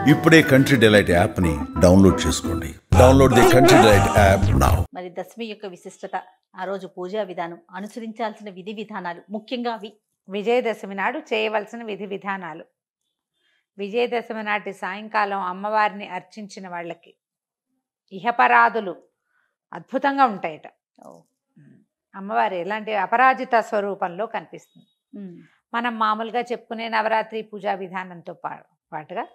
ఇప్పుడే country delight app ని download చేసుకోండి. Download the country delight app now. మరి దశమి యొక్క విశిష్టత, ఆ రోజు పూజా విధానం, అనుసరించాల్సిన విధి విధానాలు, ముఖ్యంగా అవి విజయదశమి నాడు చేయవలసిన విధి విధానాలు. విజయదశమి నాటి సాయంకాలం అమ్మవారిని అర్చించిన వాళ్ళకి ఇహపరాదులు అద్భుతంగా ఉంటాయట. అమ్మవారు ఎలాంటి అపరాజిత స్వరూపంలో కనిపిస్తుంది. మనం మామూలుగా చెప్పుకునే నవరాత్రి పూజా విధానంతో పాటుగా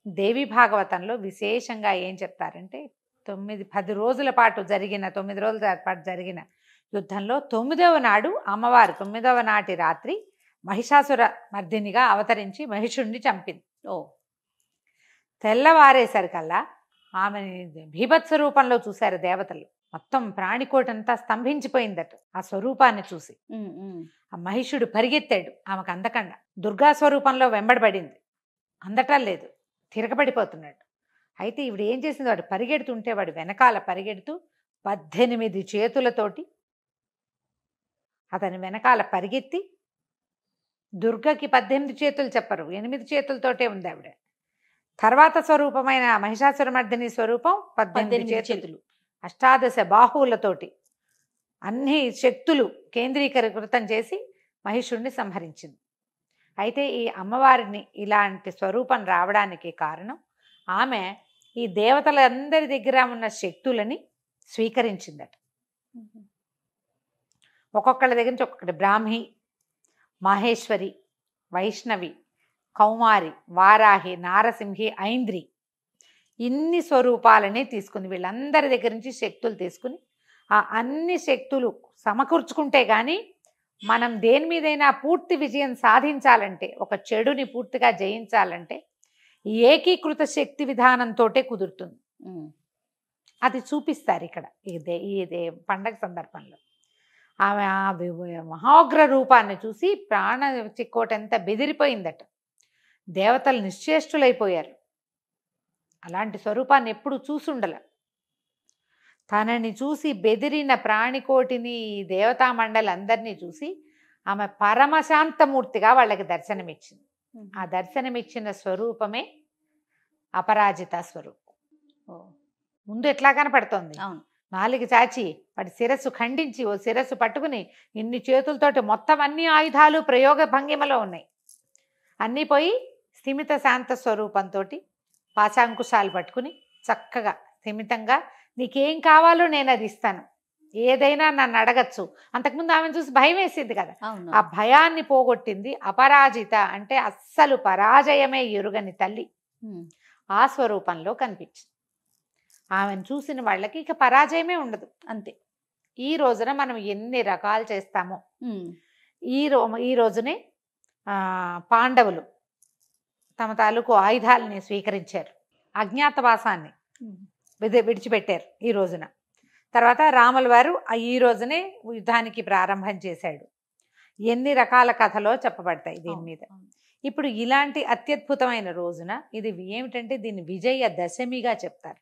దేవి భాగవతంలో విశేషంగా ఏం చెప్తారంటే 10 రోజుల పాటు జరిగిన 9 రోజుల పాటు జరిగిన యుద్ధంలో 9వ నాడు అమ్మవారు 9వ నాటి రాత్రి మహిషాసుర మర్దినిగా అవతరించి మహిషుణ్ణి చంపింది. తెల్లవారేసరికల్లా ఆమెని భీభత్స రూపంలో చూశారు దేవతలు. మొత్తం ప్రాణికోటంతా స్తంభించిపోయిందట ఆ స్వరూపాన్ని చూసి. ఆ మహిషుడు పరిగెత్తాడు ఆమెకు అందకుండా. దుర్గా స్వరూపంలో వెంబడబడింది, అందటం లేదు, తిరగబడిపోతున్నాడు. అయితే ఇవిడు ఏం చేసింది, వాడు పరిగెడుతుంటే వాడు వెనకాల పరిగెడుతూ 18 చేతులతోటి అతని వెనకాల పరిగెత్తి, దుర్గకి 18 చేతులు చెప్పరు, 8 చేతులతోటే ఉంది ఆవిడ. తర్వాత స్వరూపమైన మహిషాసురమర్దిని స్వరూపం 18 చేతులు, అష్టాదశ బాహువులతోటి అన్ని శక్తులు కేంద్రీకృతం చేసి మహిషుణ్ణి సంహరించింది. అయితే ఈ అమ్మవారిని ఇలాంటి స్వరూపం రావడానికి కారణం ఆమె ఈ దేవతలందరి దగ్గర ఉన్న శక్తులని స్వీకరించిందట. ఒక్కొక్కళ్ళ దగ్గర నుంచి ఒక్కొక్కటి బ్రాహ్మి, మాహేశ్వరి, వైష్ణవి, కౌమారి, వారాహి, నారసింహి, ఐంద్రి, ఇన్ని స్వరూపాలని తీసుకుని వీళ్ళందరి దగ్గర నుంచి శక్తులు తీసుకుని ఆ అన్ని శక్తులు సమకూర్చుకుంటే కానీ మనం దేని మీదైనా పూర్తి విజయం సాధించాలంటే, ఒక చెడుని పూర్తిగా జయించాలంటే ఏకీకృత శక్తి విధానంతో కుదురుతుంది. అది చూపిస్తారు ఇక్కడ ఇదే పండగ సందర్భంలో. ఆమె ఆ మహోగ్ర రూపాన్ని చూసి ప్రాణ చిక్కోటంత బెదిరిపోయిందట. దేవతలు నిశ్చేష్టులైపోయారు. అలాంటి స్వరూపాన్ని ఎప్పుడు చూసుండల. తనని చూసి బెదిరిన ప్రాణికోటిని, దేవతా మండలందరినీ చూసి ఆమె పరమశాంతమూర్తిగా వాళ్ళకి దర్శనమిచ్చింది. ఆ దర్శనమిచ్చిన స్వరూపమే అపరాజిత స్వరూపం. ముందు ఎట్లా కనపడుతోంది, నాలుగు చాచి వాడి శిరస్సు ఖండించి ఓ శిరస్సు పట్టుకుని ఇన్ని చేతులతోటి మొత్తం అన్ని ఆయుధాలు ప్రయోగ భంగిమలో ఉన్నాయి. అన్నీ పోయి స్థిమిత శాంత స్వరూపంతో పాశాంకుశాలు పట్టుకుని చక్కగా స్థిమితంగా నీకేం కావాలో నేను అది ఇస్తాను, ఏదైనా నన్ను అడగచ్చు. అంతకుముందు ఆమెను చూసి భయం వేసింది కదా, ఆ భయాన్ని పోగొట్టింది. అపరాజిత అంటే అస్సలు పరాజయమే ఎరుగని తల్లి ఆ స్వరూపంలో కనిపించింది. ఆమెను చూసిన వాళ్ళకి ఇక పరాజయమే ఉండదు, అంతే. ఈ రోజున మనం ఎన్ని రకాలు చేస్తామో, ఈ రోజునే పాండవులు తమ తాలూకు ఆయుధాలని స్వీకరించారు, అజ్ఞాతవాసాన్ని విడిచిపెట్టారు ఈ రోజున. తర్వాత రాముల వారు ఈ రోజునే యుద్ధానికి ప్రారంభం చేశాడు. ఎన్ని రకాల కథలో చెప్పబడతాయి దీని మీద. ఇప్పుడు ఇలాంటి అత్యద్భుతమైన రోజున ఇది ఏమిటంటే దీన్ని విజయ దశమిగా చెప్తారు.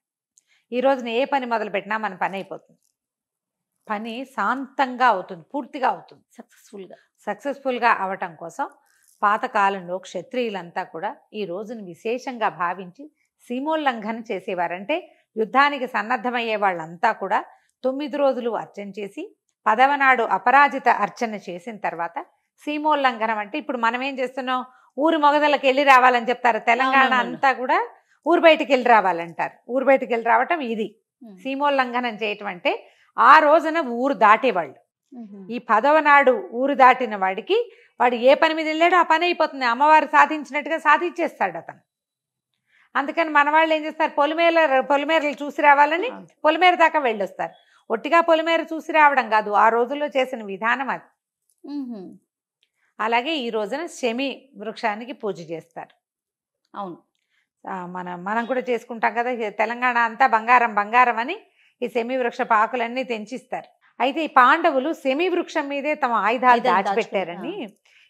ఈ రోజున ఏ పని మొదలుపెట్టినా మన పని అయిపోతుంది, పని శాంతంగా అవుతుంది, పూర్తిగా అవుతుంది, సక్సెస్ఫుల్గా అవటం కోసం పాతకాలంలో క్షత్రియులంతా కూడా ఈ రోజును విశేషంగా భావించి సీమోల్లంఘన చేసేవారంటే యుద్ధానికి సన్నద్ధమయ్యే వాళ్ళంతా కూడా 9 రోజులు అర్చన చేసి 10వ నాడు అపరాజిత అర్చన చేసిన తర్వాత సీమోల్లంఘనం అంటే ఇప్పుడు మనం ఏం చేస్తున్నాం, ఊరి మొగదలకు వెళ్ళి రావాలని చెప్తారు. తెలంగాణ అంతా కూడా ఊరు బయటికి వెళ్ళి రావాలంటారు. ఊరు బయటికి వెళ్ళి రావటం ఇది సీమోల్లంఘనం చేయటం. అంటే ఆ రోజున ఊరు దాటేవాళ్ళు. ఈ 10వ నాడు ఊరు దాటిన వాడికి వాడు ఏ పని మీద వెళ్ళాడో ఆ పని అయిపోతుంది, అమ్మవారు సాధించినట్టుగా సాధించేస్తాడు అతను. అందుకని మన వాళ్ళు ఏం చేస్తారు, పొలిమేరలు చూసి రావాలని పొలిమేర దాకా వెళ్ళొస్తారు. ఒట్టిగా పొలిమేర చూసి రావడం కాదు, ఆ రోజుల్లో చేసిన విధానం అది. అలాగే ఈ రోజున శమి వృక్షానికి పూజ చేస్తారు. అవును, మనం కూడా చేసుకుంటాం కదా. తెలంగాణ అంతా బంగారం బంగారం అని ఈ శమి వృక్ష పాకులన్నీ తెంచిస్తారు. అయితే ఈ పాండవులు శమి వృక్షం మీదే తమ ఆయుధాలు దాచిపెట్టారని,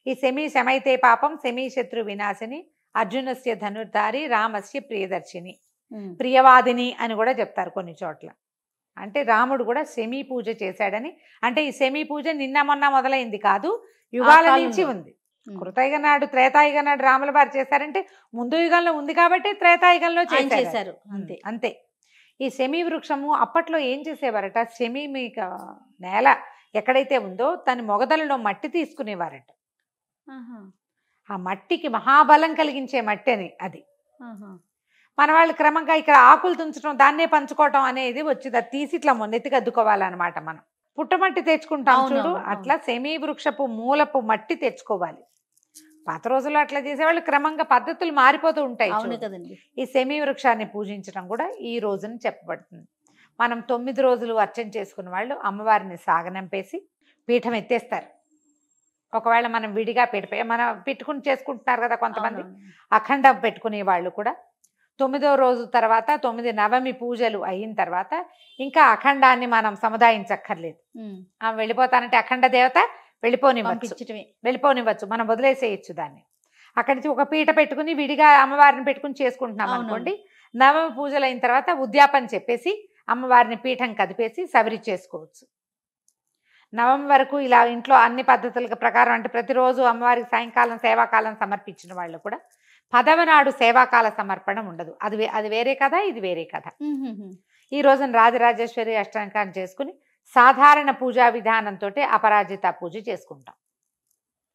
ఈ శమైతే పాపం శమి శత్రు వినాశిని అర్జునస్య ధనుర్ధారి రామస్య ప్రియదర్శిని ప్రియవాదిని అని కూడా చెప్తారు కొన్ని చోట్ల. అంటే రాముడు కూడా శమీ పూజ చేశాడని. అంటే ఈ శమీ పూజ నిన్న మొన్న మొదలైంది కాదు, యుగాల నుంచి ఉంది. కృతయుగ నాడు త్రేతాయుగ నాడు రాముల వారు చేశారంటే ముందు యుగంలో ఉంది కాబట్టి త్రేతాయుగంలో ఆయన చేశారు. చేశారు అంతే. అంతే. ఈ శమీ వృక్షము అప్పట్లో ఏం చేసేవారట, శమీ మీక నేల ఎక్కడైతే ఉందో దాని మొగదలలో మట్టి తీసుకునేవారట. ఆహా, ఆ మట్టికి మహాబలం కలిగించే మట్టి అని అది. ఆహా. మన వాళ్ళు క్రమంగా ఇక్కడ ఆకులు తుంచడం దాన్నే పంచుకోవటం అనేది వచ్చింది. అది తీసి ఇట్లా మొన్నెత్తికి అద్దుకోవాలన్నమాట. మనం పుట్టమట్టి తెచ్చుకుంటాం అవును, చూడు, అవును, అట్లా సెమీ వృక్షపు మూలపు మట్టి తెచ్చుకోవాలి. పాత రోజుల్లో అట్లా చేసేవాళ్ళు. క్రమంగా పద్ధతులు మారిపోతూ ఉంటాయి అవును చూడు. కదండి. ఈ సెమీ వృక్షాన్ని పూజించడం కూడా ఈ రోజున చెప్పబడుతుంది. మనం 9 రోజులు అర్చన చేసుకున్న వాళ్ళు అమ్మవారిని సాగనంపేసి పీఠం ఎత్తేస్తారు. ఒకవేళ మనం విడిగా మనం పెట్టుకుని చేసుకుంటున్నారు కదా కొంతమంది, అవునవును. అఖండం పెట్టుకునే వాళ్ళు కూడా 9వ రోజు తర్వాత 9 నవమి పూజలు అయిన తర్వాత ఇంకా అఖండాన్ని మనం సముదాయించక్కర్లేదు. ఉమ్, వెళ్ళిపోతానంటే అఖండ దేవత పంపించటమే. వెళ్ళిపోనివ్వచ్చు, మనం వదిలేసేయచ్చు దాన్ని. అక్కడి నుంచి ఒక పీట పెట్టుకుని విడిగా అమ్మవారిని పెట్టుకుని చేసుకుంటున్నాం అవునవును. అనుకోండి. నవమి పూజలు అయిన తర్వాత ఉద్యాపన చెప్పేసి అమ్మవారిని పీఠం కదిపేసి సబరి చేసుకోవచ్చు. నవమి వరకు ఇలా ఇంట్లో అన్ని పద్ధతుల ప్రకారం, అంటే ప్రతిరోజు అమ్మవారికి సాయంకాలం సేవాకాలం సమర్పించిన వాళ్ళు కూడా 10వ నాడు సేవాకాల సమర్పణ ఉండదు. అది వేరే కథ, ఇది వేరే కథ. ఈ రోజున రాజరాజేశ్వరి అష్టాంగాన్ని చేసుకుని సాధారణ పూజా విధానంతో అపరాజిత పూజ చేసుకుంటాం.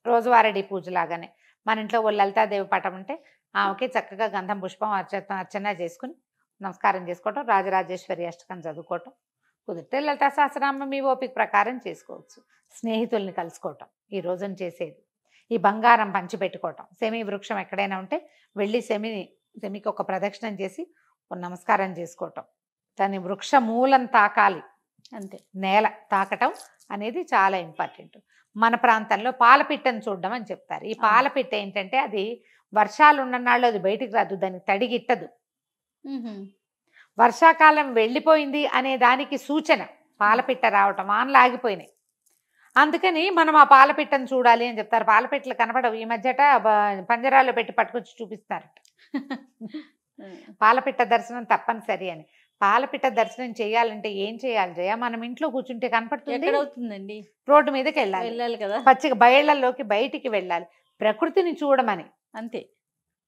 రోజువారీ పూజ లాగానే మన ఇంట్లో ఓ లలితాదేవి పటం ఉంటే ఆమెకి చక్కగా గంధం పుష్పం అర్చన చేసుకుని నమస్కారం చేసుకోవటం, రాజరాజేశ్వరి అష్టకం చదువుకోవటం. కుదిరితే లలితా సహస్రనామం మీ ఓపిక ప్రకారం చేసుకోవచ్చు. స్నేహితుల్ని కలుసుకోవటం ఈ రోజున చేసేది. ఈ బంగారం పంచిపెట్టుకోవటం. సెమీ వృక్షం ఎక్కడైనా ఉంటే వెళ్ళి సెమికి ఒక ప్రదక్షిణం చేసి ఒక నమస్కారం చేసుకోవటం. దాని వృక్ష మూలం తాకాలి, అంతే. నేల తాకటం అనేది చాలా ఇంపార్టెంట్. మన ప్రాంతంలో పాలపిట్టను చూడడం అని చెప్తారు. ఈ పాలపిట్ట ఏంటంటే అది వర్షాలు ఉన్ననాళ్ళు అది బయటికి రాదు, దానికి తడిగిట్టదు. వర్షాకాలం వెళ్ళిపోయింది అనే దానికి సూచన పాలపిట్ట రావటం. వానలు ఆగిపోయినాయి, అందుకని మనం ఆ పాలపిట్టను చూడాలి అని చెప్తారు. పాలపిట్టలు కనపడవు ఈ మధ్యట, పంజరాల్లో పెట్టి పట్టుకొచ్చి చూపిస్తారట. పాలపిట్ట దర్శనం తప్పనిసరి అని. పాలపిట్ట దర్శనం చేయాలంటే ఏం చేయాలి జయ? మనం ఇంట్లో కూర్చుంటే కనపడుతుంది, రోడ్డు మీదకి వెళ్ళాలి కదా, పచ్చిక బయళ్లలోకి బయటికి వెళ్ళాలి, ప్రకృతిని చూడమని. అంతే.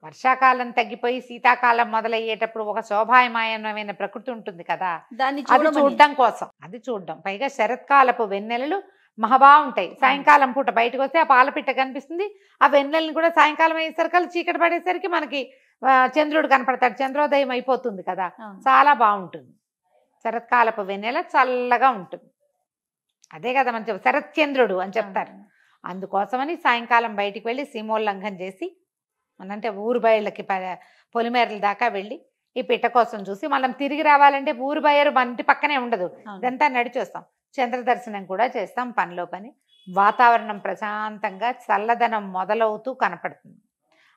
వర్షాకాలం తగ్గిపోయి శీతాకాలం మొదలయ్యేటప్పుడు ఒక శోభాయమానమైన ప్రకృతి ఉంటుంది కదా, దాన్ని అది చూడడం కోసం. అది చూడడం. పైగా శరత్కాలపు వెన్నెలలు మహాబాగుంటాయి. సాయంకాలం పూట బయటకు వస్తే ఆ పాలపిట్ట కనిపిస్తుంది. ఆ వెన్నెలని కూడా సాయంకాలం అయ్యేసరికి చీకటి పడేసరికి మనకి చంద్రుడు కనపడతాడు, చంద్రోదయం అయిపోతుంది కదా, చాలా బాగుంటుంది. శరత్కాలపు వెన్నెల చల్లగా ఉంటుంది. అదే కదా మనం శరత్చంద్రుడు అని చెప్తారు. అందుకోసమని సాయంకాలం బయటికి వెళ్ళి సీమోల్లంఘన చేసి, అంటే ఊరు బయళ్ళకి పొలిమేరల దాకా వెళ్ళి ఈ పిట్ట కోసం చూసి మనం తిరిగి రావాలంటే ఊరు బయరు మన ఇంటి పక్కనే ఉండదు, ఇదంతా నడిచి వస్తాం. చంద్ర దర్శనం కూడా చేస్తాం పనిలో పని. వాతావరణం ప్రశాంతంగా చల్లదనం మొదలవుతూ కనపడుతుంది.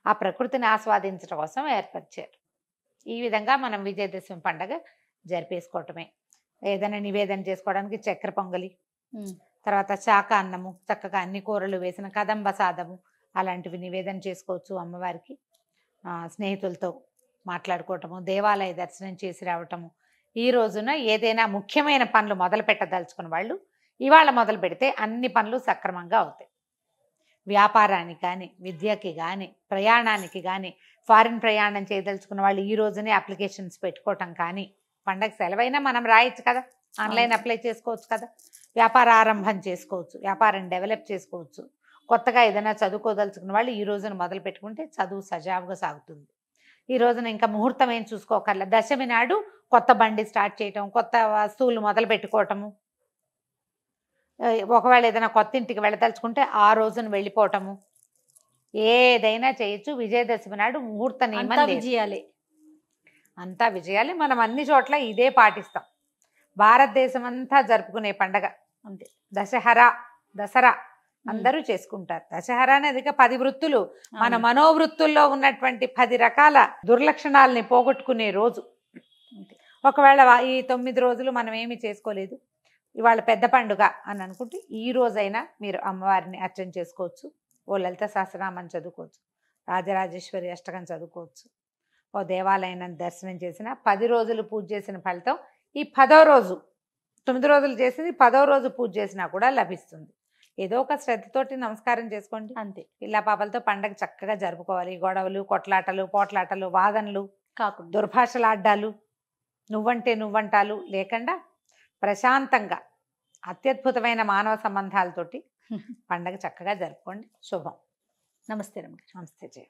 ఆ ప్రకృతిని ఆస్వాదించడం కోసం ఏర్పరిచారు. ఈ విధంగా మనం విజయదశమి పండగ జరిపేసుకోవటమే. ఏదైనా నివేదన చేసుకోవడానికి చక్కెర పొంగలి, తర్వాత శాఖ అన్నము, చక్కగా అన్ని కూరలు వేసిన కదంబ సాదము అలాంటివి నివేదన చేసుకోవచ్చు అమ్మవారికి. స్నేహితులతో మాట్లాడుకోవటము, దేవాలయ దర్శనం చేసి రావటము. ఈ రోజున ఏదైనా ముఖ్యమైన పనులు మొదలు పెట్టదలుచుకున్న వాళ్ళు ఇవాళ మొదలు పెడితే అన్ని పనులు సక్రమంగా అవుతాయి. వ్యాపారానికి కానీ, విద్యకి కానీ, ప్రయాణానికి కానీ, ఫారిన్ ప్రయాణం చేయదలుచుకున్న వాళ్ళు ఈ రోజునే అప్లికేషన్స్ పెట్టుకోవటం కానీ, పండగ సెలవైనా మనం రాయొచ్చు కదా, ఆన్లైన్ అప్లై చేసుకోవచ్చు కదా, వ్యాపార ఆరంభం చేసుకోవచ్చు, వ్యాపారం డెవలప్ చేసుకోవచ్చు. కొత్తగా ఏదైనా చదువుకోదలుచుకున్న వాళ్ళు ఈ రోజున మొదలు పెట్టుకుంటే చదువు సజావుగా సాగుతుంది. ఈ రోజున ఇంకా ముహూర్తం ఏం చూసుకోకర్లేదు. దశమి నాడు కొత్త బండి స్టార్ట్ చేయటం, కొత్త వస్తువులు మొదలు పెట్టుకోవటము, ఒకవేళ ఏదైనా కొత్త ఇంటికి వెళ్ళదలుచుకుంటే ఆ రోజున వెళ్ళిపోవటము, ఏదైనా చేయొచ్చు. విజయదశమి నాడు ముహూర్త నియమం విజయాలే, అంతా విజయాలే. మనం అన్ని చోట్ల ఇదే పాటిస్తాం. భారతదేశం అంతా జరుపుకునే పండగ అంతే. దసరా అందరూ చేసుకుంటారు. దశహరా అనేది 10 వృత్తులు, మన మనోవృత్తుల్లో ఉన్నటువంటి 10 రకాల దుర్లక్షణాలని పోగొట్టుకునే రోజు. ఒకవేళ ఈ 9 రోజులు మనం ఏమి చేసుకోలేదు, ఇవాళ పెద్ద పండుగ అని అనుకుంటే ఈ రోజైనా మీరు అమ్మవారిని అర్చన చేసుకోవచ్చు. ఓ లలిత సహస్రనామం చదువుకోవచ్చు, రాజరాజేశ్వరి అష్టకం చదువుకోవచ్చు, ఓ దేవాలయాన్ని దర్శనం చేసిన 10 రోజులు పూజ చేసిన ఫలితం ఈ 10వ రోజు, 9 రోజులు చేసింది 10వ రోజు పూజ చేసినా కూడా లభిస్తుంది. ఏదో ఒక శ్రద్ధతోటి నమస్కారం చేసుకోండి. అంతే. పిల్ల పాపలతో పండగ చక్కగా జరుపుకోవాలి. గొడవలు, కొట్లాటలు, పోట్లాటలు, వాదనలు, కాకుండా దుర్భాషలాడ్డాలు, నువ్వంటే నువ్వంటాలు లేకుండా ప్రశాంతంగా అత్యద్భుతమైన మానవ సంబంధాలతోటి పండగ చక్కగా జరుపుకోండి. శుభం. నమస్తే రమ్య. నమస్తే జయ.